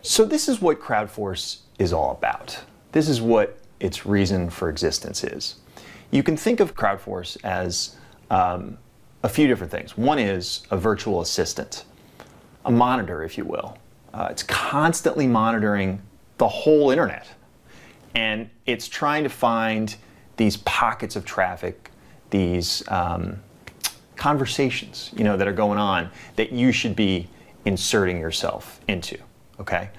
So this is what Crowdforce is all about. This is what its reason for existence is. You can think of Crowdforce as a few different things. One is a virtual assistant, a monitor, if you will. It's constantly monitoring the whole internet. And it's trying to find these pockets of traffic, these conversations, that are going on that you should be inserting yourself into, okay?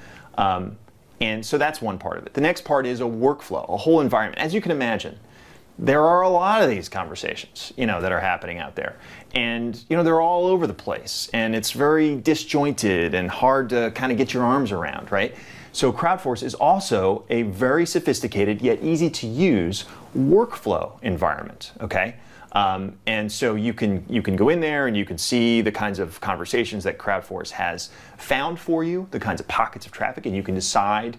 And so that's one part of it. The next part is a workflow, a whole environment. As you can imagine, there are a lot of these conversations, that are happening out there. And, they're all over the place. And it's very disjointed and hard to kind of get your arms around, right? So Crowdforce is also a very sophisticated yet easy to use workflow environment, okay? And so you can go in there and you can see the kinds of conversations that Crowdforce has found for you, the kinds of pockets of traffic, and you can decide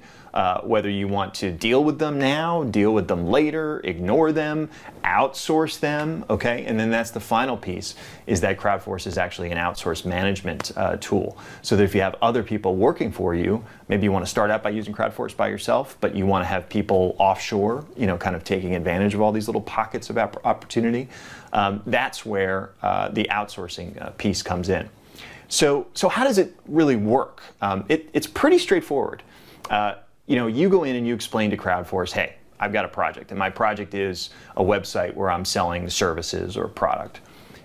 whether you want to deal with them now, deal with them later, ignore them, outsource them, okay? And then that's the final piece, is that Crowdforce is actually an outsource management tool. So that if you have other people working for you, maybe you want to start out by using Crowdforce by yourself, but you want to have people offshore, kind of taking advantage of all these little pockets of opportunity, that's where the outsourcing piece comes in. So how does it really work? It's pretty straightforward. You go in and you explain to Crowdforce, hey, I've got a project, and my project is a website where I'm selling services or product.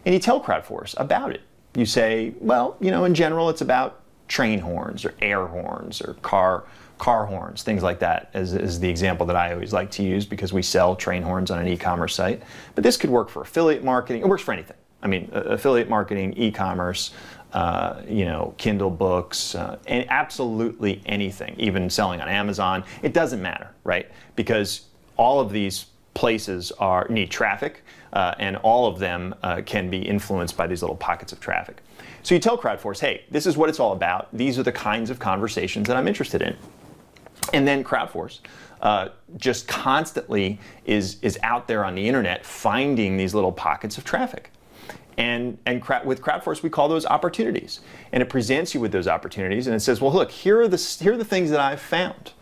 And you tell Crowdforce about it. You say, well, in general, it's about train horns or air horns or car horns, things like that, is the example that I always like to use because we sell train horns on an e-commerce site. But this could work for affiliate marketing. It works for anything. I mean, affiliate marketing, e-commerce, Kindle books, and absolutely anything, even selling on Amazon. It doesn't matter, right? Because all of these places need traffic, and all of them can be influenced by these little pockets of traffic. So you tell Crowdforce, hey, this is what it's all about. These are the kinds of conversations that I'm interested in. And then Crowdforce just constantly is out there on the internet finding these little pockets of traffic. And with Crowdforce, we call those opportunities. And it presents you with those opportunities, and it says, well, look, here are the things that I've found.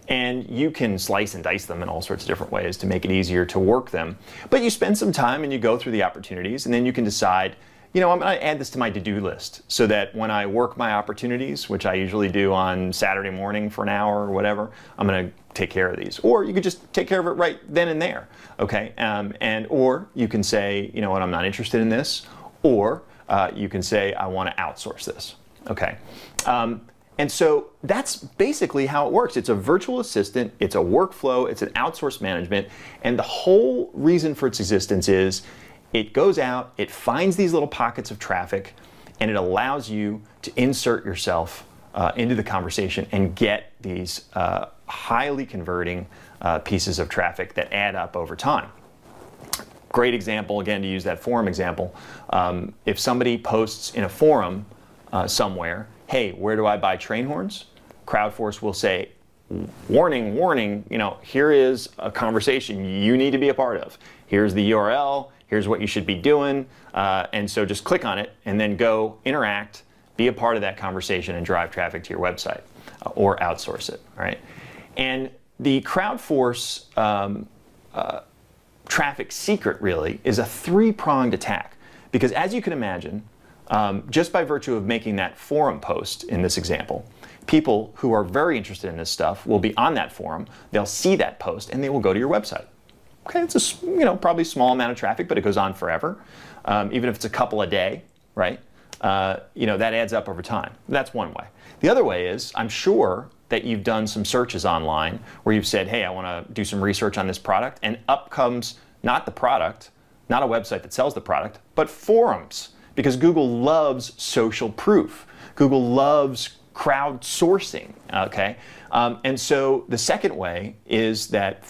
And you can slice and dice them in all sorts of different ways to make it easier to work them. But you spend some time and you go through the opportunities, and then you can decide, I'm going to add this to my to-do list so that when I work my opportunities, which I usually do on Saturday morning for an hour or whatever, I'm going to take care of these. Or you could just take care of it right then and there, okay? Or you can say, I'm not interested in this. Or you can say, I want to outsource this, okay? And so that's basically how it works. It's a virtual assistant, it's a workflow, it's an outsource management, and the whole reason for its existence is it goes out, it finds these little pockets of traffic, and it allows you to insert yourself into the conversation and get these highly converting pieces of traffic that add up over time. Great example, again, to use that forum example. If somebody posts in a forum somewhere, hey, where do I buy train horns? Crowdforce will say, warning, warning, here is a conversation you need to be a part of. Here's the URL, here's what you should be doing, and so just click on it and then go interact, be a part of that conversation and drive traffic to your website or outsource it, right? And the Crowdforce traffic secret really is a three-pronged attack, because as you can imagine, just by virtue of making that forum post in this example, people who are very interested in this stuff will be on that forum, they'll see that post, and they will go to your website. Okay, it's a probably a small amount of traffic, but it goes on forever. Even if it's a couple a day, right? That adds up over time. That's one way. The other way is, I'm sure that you've done some searches online where you've said, hey, I want to do some research on this product, and up comes not the product, not a website that sells the product, but forums, because Google loves social proof. Google loves crowdsourcing, okay? And so the second way is that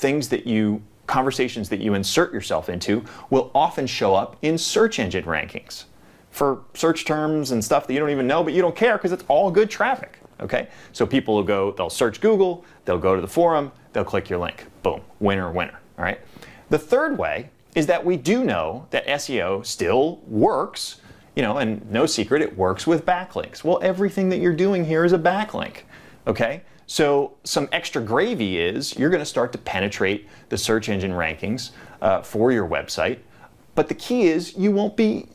conversations that you insert yourself into will often show up in search engine rankings for search terms and stuff that you don't even know, but you don't care because it's all good traffic, okay? So people will they'll search Google, they'll go to the forum, they'll click your link. Boom, winner, winner, all right? The third way is that we do know that SEO still works, and no secret, it works with backlinks. Well, everything that you're doing here is a backlink, Okay? So some extra gravy is you're going to start to penetrate the search engine rankings for your website. But the key is you won't be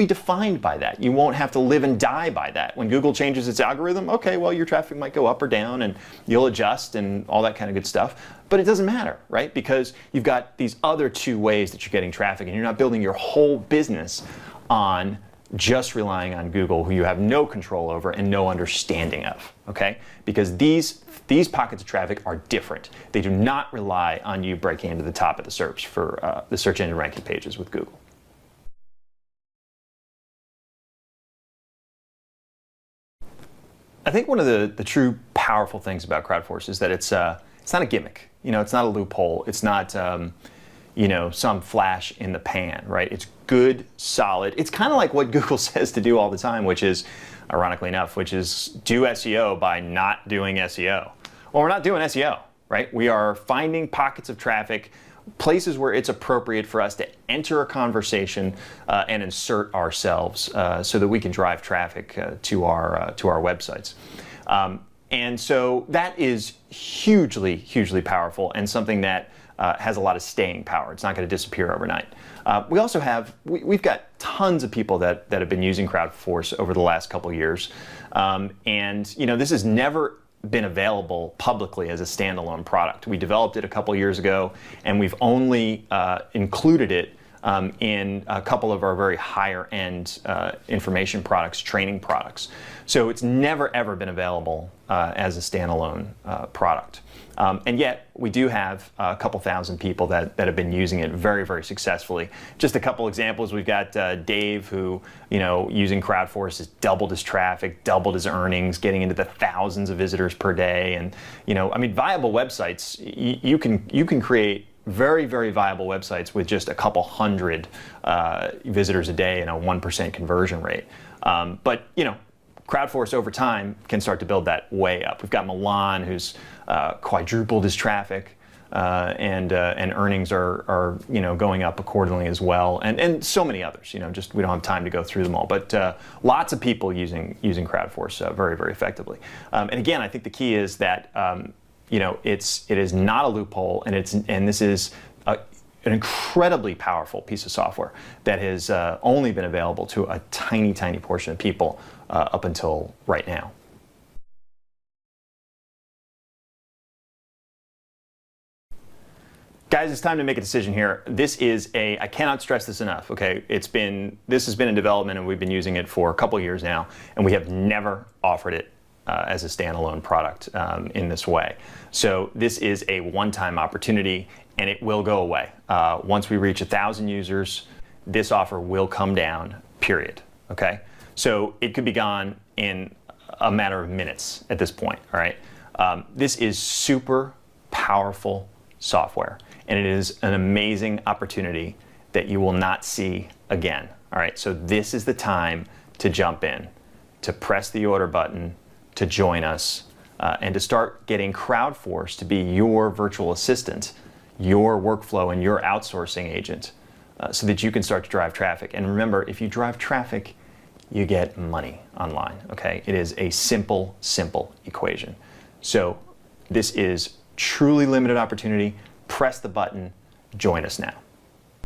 defined by that. You won't have to live and die by that. When Google changes its algorithm, okay, well, your traffic might go up or down and you'll adjust and all that kind of good stuff. But it doesn't matter, right? Because you've got these other two ways that you're getting traffic, and you're not building your whole business on just relying on Google, who you have no control over and no understanding of, okay? Because these pockets of traffic are different. They do not rely on you breaking into the top of the search for the search engine ranking pages with Google. I think one of the true powerful things about CrowdForce is that it's not a gimmick. You know, it's not a loophole. It's not you know, some flash in the pan, right? It's good, solid. It's kind of like what Google says to do all the time, which is, ironically enough, which is do SEO by not doing SEO. Well, we're not doing SEO, right? We are finding pockets of traffic, places where it's appropriate for us to enter a conversation and insert ourselves so that we can drive traffic to our websites. And so that is hugely, hugely powerful and something that has a lot of staying power. It's not going to disappear overnight. We also have, we've got tons of people that have been using CrowdForce over the last couple of years. And you know, this has never been available publicly as a standalone product. We developed it a couple of years ago, and we've only included it in a couple of our very higher end information products, training products. So it's never ever been available as a standalone product. And yet we do have a couple thousand people that have been using it very, very successfully. Just a couple examples. We've got Dave, who, you know, using CrowdForce has doubled his traffic, doubled his earnings, getting into the thousands of visitors per day. And, you know, I mean, viable websites, you can create very, very viable websites with just a couple hundred visitors a day and a 1% conversion rate. But, you know, CrowdForce over time can start to build that way up. We've got Milan, who's quadrupled his traffic, and earnings are you know, going up accordingly as well, and so many others. You know, just we don't have time to go through them all, but lots of people using CrowdForce very, very effectively. And again, I think the key is that you know, it is not a loophole, and this is an incredibly powerful piece of software that has only been available to a tiny, tiny portion of people up until right now. Guys, it's time to make a decision here. This is I cannot stress this enough, okay? This has been in development and we've been using it for a couple of years now, and we have never offered it as a standalone product in this way. So this is a one-time opportunity, and it will go away. Once we reach 1,000 users, this offer will come down, period, okay? So it could be gone in a matter of minutes at this point, all right? This is super powerful software, and it is an amazing opportunity that you will not see again, all right? So this is the time to jump in, to press the order button, to join us, and to start getting CrowdForce to be your virtual assistant, your workflow, and your outsourcing agent, so that you can start to drive traffic. And remember, if you drive traffic, you get money online, okay? It is a simple, simple equation. So this is truly limited opportunity. Press the button, join us now.